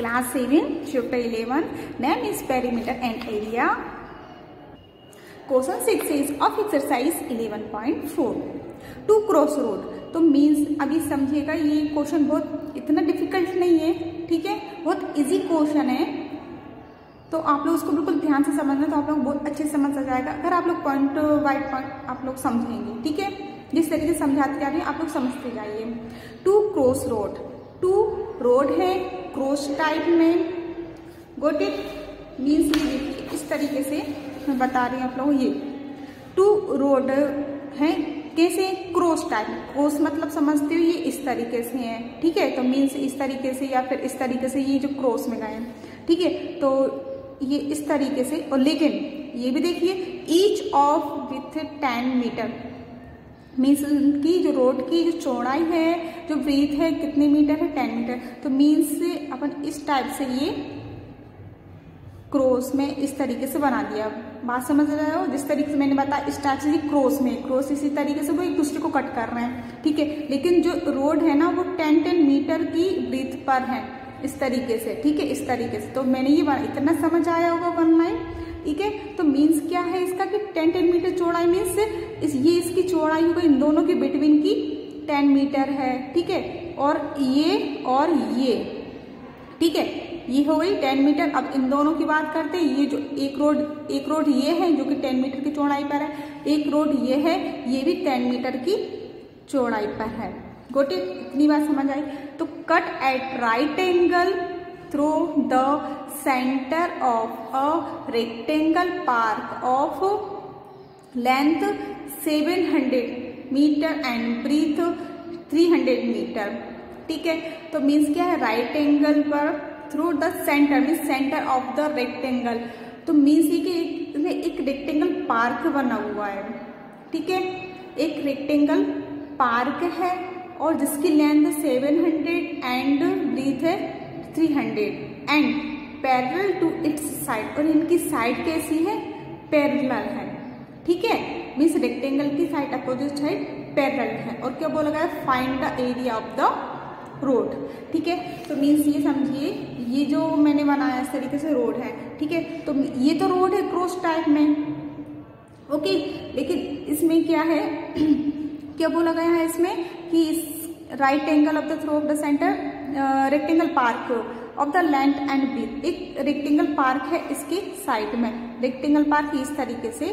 Class 7, Chapter 11, Name is Perimeter and Area. Question 6 is of exercise 11.4. To cross road. तो means अभी समझिएगा, ये question बहुत इतना डिफिकल्ट नहीं है, ठीक है, बहुत इजी क्वेश्चन है। तो आप लोग उसको बिल्कुल ध्यान से समझना, तो आप लोग बहुत अच्छे से समझ आ जाएगा अगर आप लोग पॉइंट बाय पॉइंट आप लोग समझेंगे, ठीक है। जिस तरीके से समझाते जा रहे हैं आप लोग समझते जाइए। To cross road, two road है क्रॉस टाइप में, गोट इट मीन्स ये देखिए इस तरीके से मैं बता रही हूँ आप लोग। ये टू रोड है कैसे, क्रॉस टाइप। क्रॉस मतलब समझते हो ये इस तरीके से है, ठीक है, तो मीन्स इस तरीके से या फिर इस तरीके से ये जो क्रॉस में गए, ठीक है, तो ये इस तरीके से। और लेकिन ये भी देखिए each of width 10 metre, means की जो रोड की जो चौड़ाई है, जो ब्रीथ है कितने मीटर है, 10 मीटर। तो मीन्स अपन इस टाइप से ये क्रॉस में इस तरीके से बना दिया। बात समझ रहे हो, जिस तरीके से मैंने बताया इस टाइप से ये क्रॉस में, क्रॉस इसी तरीके से वो एक दूसरे को कट कर रहे हैं, ठीक है। लेकिन जो रोड है ना वो 10 मीटर की ब्रीथ पर है, इस तरीके से, ठीक है, इस तरीके से। तो मैंने ये इतना समझ आया होगा 1 लाइन, ठीक है। तो मीन्स क्या है इसका कि 10 मीटर चौड़ाई मीन्स ये इसकी चौड़ाई हो गई, इन दोनों के बिटवीन की 10 मीटर है, ठीक है। और ये, ठीक है, ये हो गई 10 मीटर। अब इन दोनों की बात करते हैं। ये जो एक रोड ये है जो कि 10 मीटर की चौड़ाई पर है, एक रोड ये है, ये भी 10 मीटर की चौड़ाई पर है। गोटे इतनी बात समझ आई। तो cut at right angle through the centre of a rectangle park of length 700 metre and breadth 300 metre, ठीक है। तो मीन्स क्या है, राइट एंगल पर through the centre means centre of the rectangle. तो मीन्स ये कि एक रेक्टेंगल पार्क बना हुआ है, ठीक है, एक रेक्टेंगल पार्क है और जिसकी लेंथ 700 एंड ब्रीथ है 300 and parallel to its side, और इनकी साइड कैसी है, पैरेलल है, ठीक है। मीन्स रेक्टेंगल की साइड अपोजिट साइड पैरेलल है। और क्या बोला गया, find the area of the road, ठीक है। तो मीन्स ये समझिए ये जो मैंने बनाया इस तरीके से रोड है, ठीक है। तो ये तो रोड है क्रॉस टाइप में, ओके। लेकिन इसमें क्या है क्या बोला गया है इसमें कि right angle of the through of the centre rectangle park of the length and breadth. एक रेक्टेंगल पार्क है इसके साइड में, रेक्टेंगल पार्क इस तरीके से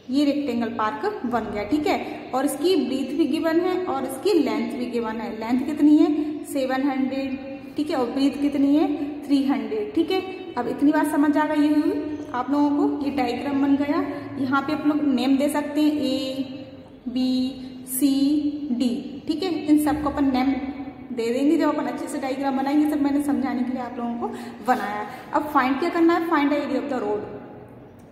ये रेक्टेंगल पार्क बन गया, ठीक है। और इसकी ब्रीथ भी गिवन है और इसकी लेंथ भी गिवन है। लेंथ कितनी है 700, ठीक है, और ब्रीथ कितनी है 300, ठीक है। अब इतनी बात समझ आ गई है आप लोगों को। ये डायग्राम बन गया। यहाँ पे आप लोग नेम दे सकते हैं ABCD, ठीक है। इन सबको अपन नेम दे देंगे जब अपन अच्छे से डायग्राम बनाएंगे। सब मैंने समझाने के लिए आप लोगों को बनाया। अब फाइंड क्या करना है, find the area of the road,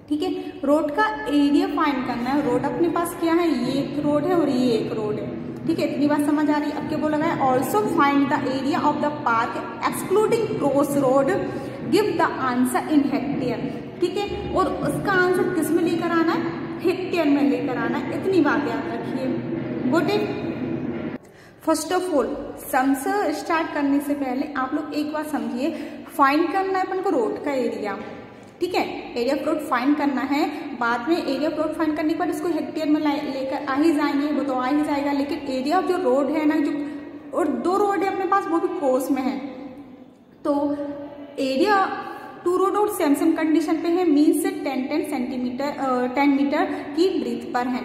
ठीक है। रोड का एरिया फाइंड करना है। रोड अपने पास क्या है, ये एक रोड है और ये एक रोड है, ठीक है। इतनी बात समझ आ रही है। अब क्या बोला गया, also find the area of the park excluding cross road, give the answer in hectare, ठीक है। और उसका आंसर किस में लेकर आना है, हेक्टेयर में लेकर आना है। इतनी बात याद रखिए। Good it. First of all sums start करने से पहले आप लोग एक बात समझिए, फाइंड करना है अपन को रोड का एरिया, ठीक है। एरिया ऑफ रोड फाइंड करना है। बाद में एरिया ऑफ रोड फाइंड करने के बाद इसको हेक्टेयर में लेकर आ ही जाएंगे, वो तो आ ही जाएगा। लेकिन एरिया ऑफ जो रोड है ना, जो और 2 रोड है अपने पास वो भी क्रॉस में है, तो एरिया 2 रोड और सेम कंडीशन पे है, मीन्स से 10 मीटर की ब्रीथ पर है।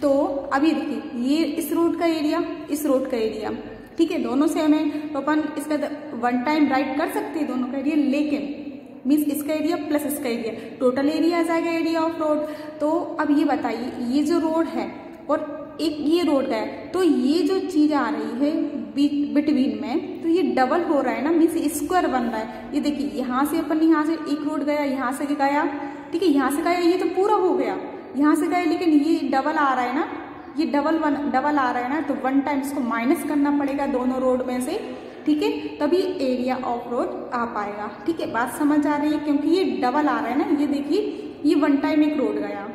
तो अभी देखिए ये इस रोड का एरिया, इस रोड का एरिया, ठीक है, दोनों सेम है। तो अपन इसका 1 टाइम राइट कर सकते हैं दोनों का एरिया, लेकिन मीन्स इसका एरिया प्लस इसका एरिया, टोटल एरिया आ जाएगा एरिया ऑफ रोड। तो अब ये बताइए ये जो रोड है और एक ये रोड है, तो ये जो चीज आ रही है बिटवीन में, तो ये डबल हो रहा है ना, मीन्स स्क्वायर बन रहा है। ये देखिए यहाँ से अपन यहाँ से एक रोड गया, यहाँ से गया, ठीक है, यहाँ से गया, ये तो पूरा हो गया, यहाँ से गया, लेकिन ये डबल आ रहा है ना, ये डबल आ रहा है ना, तो 1 टाइम इसको माइनस करना पड़ेगा दोनों रोड में से, ठीक है, तभी एरिया ऑफ रोड आ पाएगा, ठीक है। बात समझ आ रही है, क्योंकि ये डबल आ रहा है ना। ये देखिए ये 1 टाइम एक रोड गया,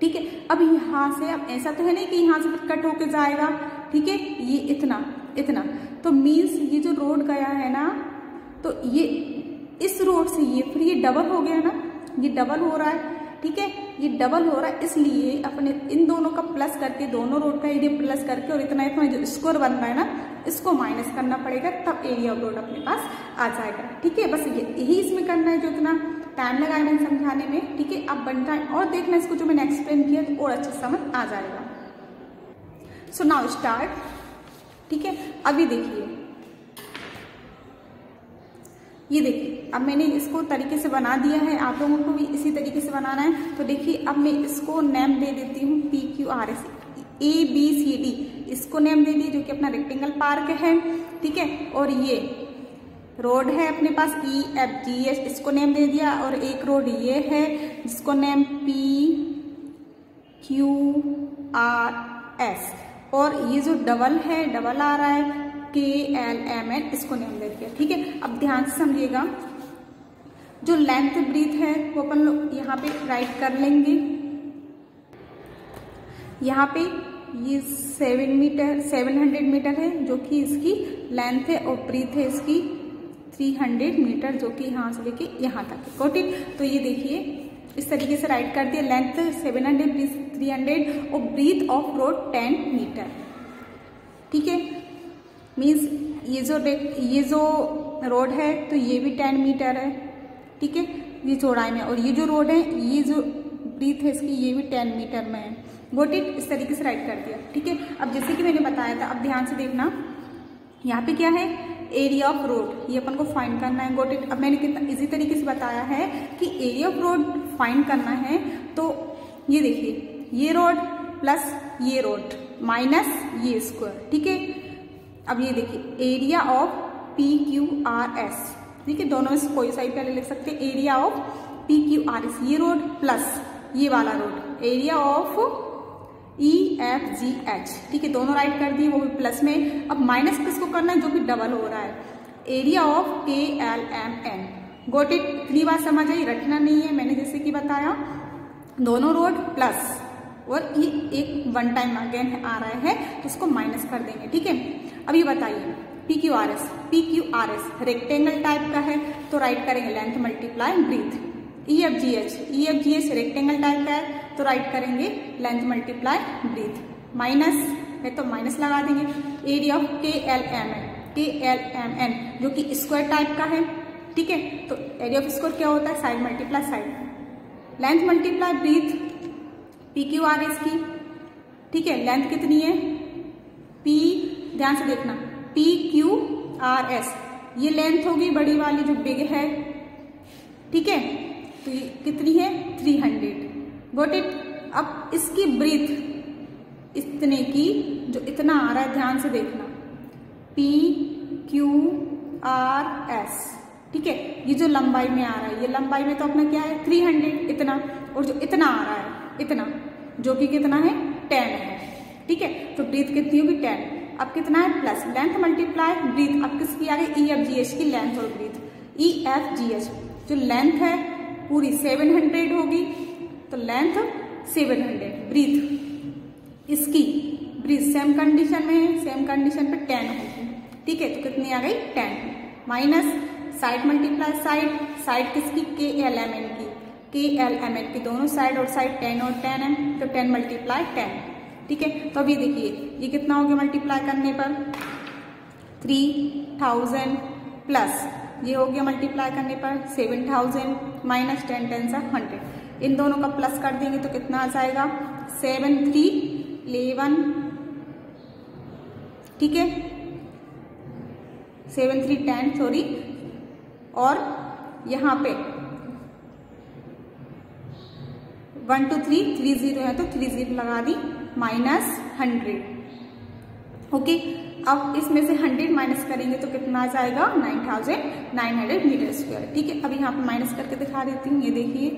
ठीक है। अब यहाँ से, अब ऐसा तो है नहीं कि यहाँ से फिर कट होके जाएगा, ठीक है, ये इतना, तो मीन्स ये जो रोड गया है ना, तो ये इस रोड से ये फिर ये डबल हो गया ना, ये डबल हो रहा है, ठीक है, ये डबल हो रहा है, इसलिए अपने इन दोनों का प्लस करके, दोनों रोड का एरिया प्लस करके और इतना इतना जो स्क्वायर बन रहा है ना, इसको माइनस करना पड़ेगा, तब एरिया ऑफ रोड अपने पास आ जाएगा। ठीक है, बस यही इसमें करना है, जो इतना टाइम लगाया मैंने समझाने में। ठीक है, अब बन टाइम और देखना इसको जो मैंने एक्सप्लेन किया तो और अच्छे समझ आ जाएगा। So now start. ठीक है, अभी देखिए, ये देखिए, अब मैंने इसको तरीके से बना दिया है, आप लोगों को भी इसी तरीके से बनाना है। तो देखिए, अब मैं इसको नेम दे देती हूँ PQRS, ABCD, इसको नेम दे दी, जो कि अपना रेक्टेंगल पार्क है। ठीक है, और ये रोड है अपने पास EFGH, इसको नेम दे दिया, और एक रोड ये है जिसको नेम PQRS, और ये जो डबल है, डबल आ रहा है KLMN, इसको नेम दे दिया। ठीक है, अब ध्यान से समझिएगा, जो लेंथ ब्रीथ है वो अपन लोग यहाँ पे राइट कर लेंगे। यहाँ पे ये 700 मीटर है जो कि इसकी लेंथ है, और ब्रीथ है इसकी 300 मीटर, जो कि यहाँ से लेके यहाँ तक है। Got it? तो ये देखिए, इस तरीके से राइट कर दिया, लेंथ 700, ब्रीथ 300 और ब्रीथ ऑफ रोड 10 मीटर। ठीक है, मीन्स ये जो रोड है तो ये भी 10 मीटर है। ठीक है, ये चौड़ाई में, और ये जो रोड है, ये जो ब्रीथ है इसकी, ये भी 10 मीटर में है। Got it? इस तरीके से राइट कर दिया। ठीक है, अब जैसे कि मैंने बताया था, अब ध्यान से देखना, यहाँ पे क्या है, एरिया ऑफ रोड, ये अपन को फाइंड करना है। Got it? अब मैंने कितना इजी तरीके से बताया है कि एरिया ऑफ रोड फाइंड करना है, तो ये देखिए, ये रोड प्लस ये रोड माइनस ये स्क्वायर। ठीक है, अब ये देखिए, एरिया ऑफ PQRS, ठीक है, दोनों में से कोई सा ही पहले लिख सकते हैं, एरिया ऑफ PQRS, ये रोड प्लस ये वाला रोड, एरिया ऑफ EFGH। ठीक है, दोनों राइट कर दिए, वो भी प्लस में। अब माइनस किसको करना है, जो कि डबल हो रहा है, area of KLMN। Got it? इतनी बात समझ आई, रटना नहीं है, मैंने जैसे कि बताया, दोनों रोड प्लस और ये एक वन टाइम अगेन आ रहा है, तो इसको माइनस कर देंगे। ठीक है, अब ये बताइए, PQRS रेक्टेंगल टाइप का है, तो राइट करेंगे length multiply breadth. EFGH rectangle type का है, तो राइट करेंगे लेंथ मल्टीप्लाई ब्रीथ। माइनस है तो माइनस लगा देंगे, एरिया ऑफ KLMN जो कि स्क्वायर टाइप का है। ठीक है, तो एरिया ऑफ स्क्वायर क्या होता है, side multiply side, length multiply breadth PQRS की। ठीक है, लेंथ कितनी है, ध्यान से देखना, PQRS, ये लेंथ होगी बड़ी वाली जो बिग है। ठीक है, तो ये कितनी है, 300। Got it? अब इसकी ब्रीथ इतने की, जो इतना आ रहा है, ध्यान से देखना, PQRS। ठीक है, ये जो लंबाई में आ रहा है, ये लंबाई में तो अपना क्या है, 300 इतना, और जो इतना आ रहा है, इतना, जो कि कितना है, 10 है। ठीक है, तो ब्रीथ कितनी होगी, 10। अब कितना है, प्लस लेंथ मल्टीप्लाई ब्रीथ, अब किसकी आ गई, EFGH की लेंथ और ब्रीथ। EFGH जो लेंथ है पूरी 700 होगी, तो लेंथ 700, ब्रीथ इसकी, ब्रीथ सेम कंडीशन में है, सेम कंडीशन पे 10 होगी। ठीक है, तो कितनी आ गई, 10 minus side multiply side, side किसकी, KLMN की, दोनों साइड और साइड 10 और 10 है, तो 10 मल्टीप्लाई 10। ठीक है, तो अभी देखिए, ये कितना हो गया मल्टीप्लाई करने पर, 3000 प्लस ये हो गया मल्टीप्लाई करने पर 7000 माइनस 10 10 100, इन दोनों का प्लस कर देंगे तो कितना आ जाएगा, 7311। ठीक है, 7310 सॉरी, और यहाँ पे 1 2 3 30 है, तो 30 लगा दी, माइनस 100। ओके, अब इसमें से 100 माइनस करेंगे तो कितना आ जाएगा, 9900 मीटर स्क्वायर। ठीक है, अब यहाँ पे माइनस करके दिखा देती हूँ, ये देखिए,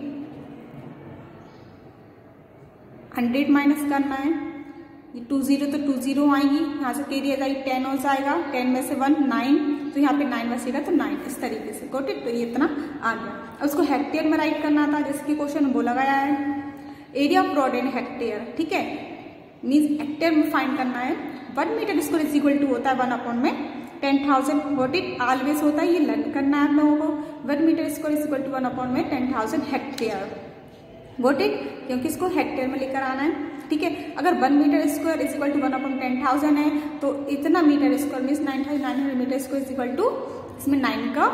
100 माइनस करना है, ये 20 तो 20 आएंगी, यहाँ से कैरी आ जाएगी, 10 हो जाएगा, 10 में से 1 9, तो यहाँ पे 9 बचेगा, तो 9 इस तरीके से। Got it? तो ये इतना आ गया। अब उसको हेक्टेयर में राइट करना था, जैसे कि क्वेश्चन बोला गया है, area of road in hectare. ठीक है, मीन्स हेक्टेयर में फाइंड करना है। 1 metre square is equal to होता है 1 अपॉन में 10,000 व्हाट इट ऑलवेज होता है, ये लर्न करना है आप लोगों को। 1 metre square is equal to 1/10,000 hectare what it, क्योंकि इसको हेक्टेयर में लेकर आना है, ठीक है। अगर 1 metre square is equal to 1/10,000 है तो इतना metre square means 9,900 metre square is equal to, इसमें 9 का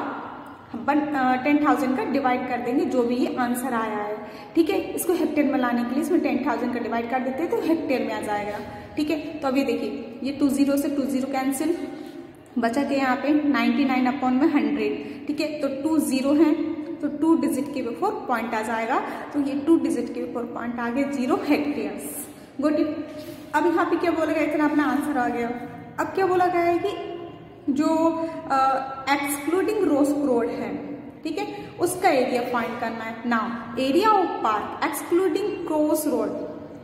10,000 का डिवाइड कर देंगे जो भी ये आंसर आया है, ठीक है। इसको हेक्टेयर में लाने के लिए इसमें 10,000 का डिवाइड कर देते हैं तो हेक्टेयर में आ जाएगा, ठीक है। तो अभी देखिए ये 20 से 20 कैंसिल, बचा के यहाँ पे 99/100, ठीक है। तो 20 है तो 2 डिजिट के बिफोर पॉइंट आ जाएगा, तो ये 2 डिजिट के बिफोर पॉइंट आ गया 0 हेक्टेयर्स गुड। अब यहाँ पे क्या बोला गया, इतना अपना आंसर आ गया। अब क्या बोला गया है कि जो एक्सक्लूडिंग रोज रोड है, ठीक है, उसका एरिया फाइंड करना है। Now area of park excluding cross road,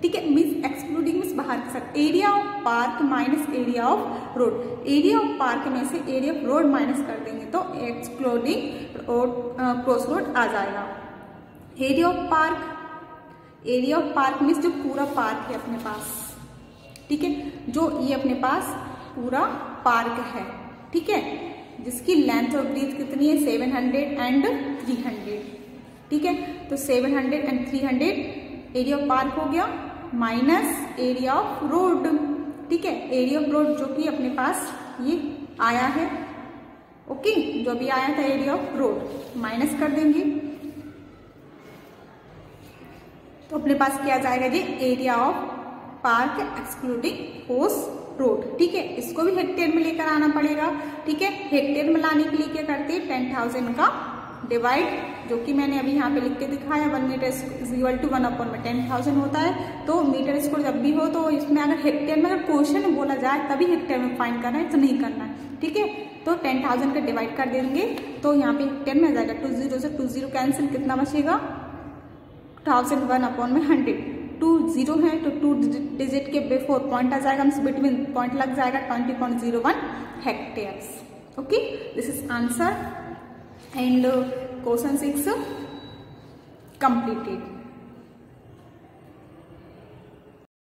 ठीक है, मीन्स एक्सक्लूडिंग मीन्स बाहर के साथ, area of park minus area of road. Area of park में से एरिया ऑफ रोड माइनस कर देंगे तो एक्सक्लूडिंग क्रॉस रोड आ जाएगा। एरिया ऑफ पार्क मीन्स जो पूरा पार्क है अपने पास, ठीक है, जो ये अपने पास पूरा पार्क है, ठीक है, जिसकी लेंथ और ब्रीथ कितनी है 700 एंड 300, ठीक है। तो 700 एंड 300 एरिया ऑफ पार्क हो गया माइनस एरिया ऑफ रोड, ठीक है। एरिया ऑफ रोड जो कि अपने पास ये आया है, ओके, जो भी आया था एरिया ऑफ रोड माइनस कर देंगे तो अपने पास क्या जाएगा जी, area of park excluding cross road, ठीक है। इसको भी हेक्टेयर में लेकर आना पड़ेगा, ठीक है। हेक्टेयर में लाने के लिए क्या करते हैं 10,000 का डिवाइड, जो कि मैंने अभी यहाँ पे लिख के दिखाया, 1 मीटर इज इक्वल टू 1/10,000 होता है। तो मीटर स्क्वायर जब भी हो तो इसमें अगर हेक्टेयर में अगर क्वेश्चन में बोला जाए तभी हेक्टेयर में फाइंड करना है, तो नहीं करना है, ठीक है। तो 10,000 का डिवाइड कर देंगे तो यहाँ पे हेक्टेयर में आ जाएगा। 20 से 20 कैंसिल, कितना बचेगा 1001/100। 20 है तो 2 डिजिट के बिफोर पॉइंट आ जाएगा, बिटवीन पॉइंट लग जाएगा 20.01 hectares, okay. This is answer and question 6 completed।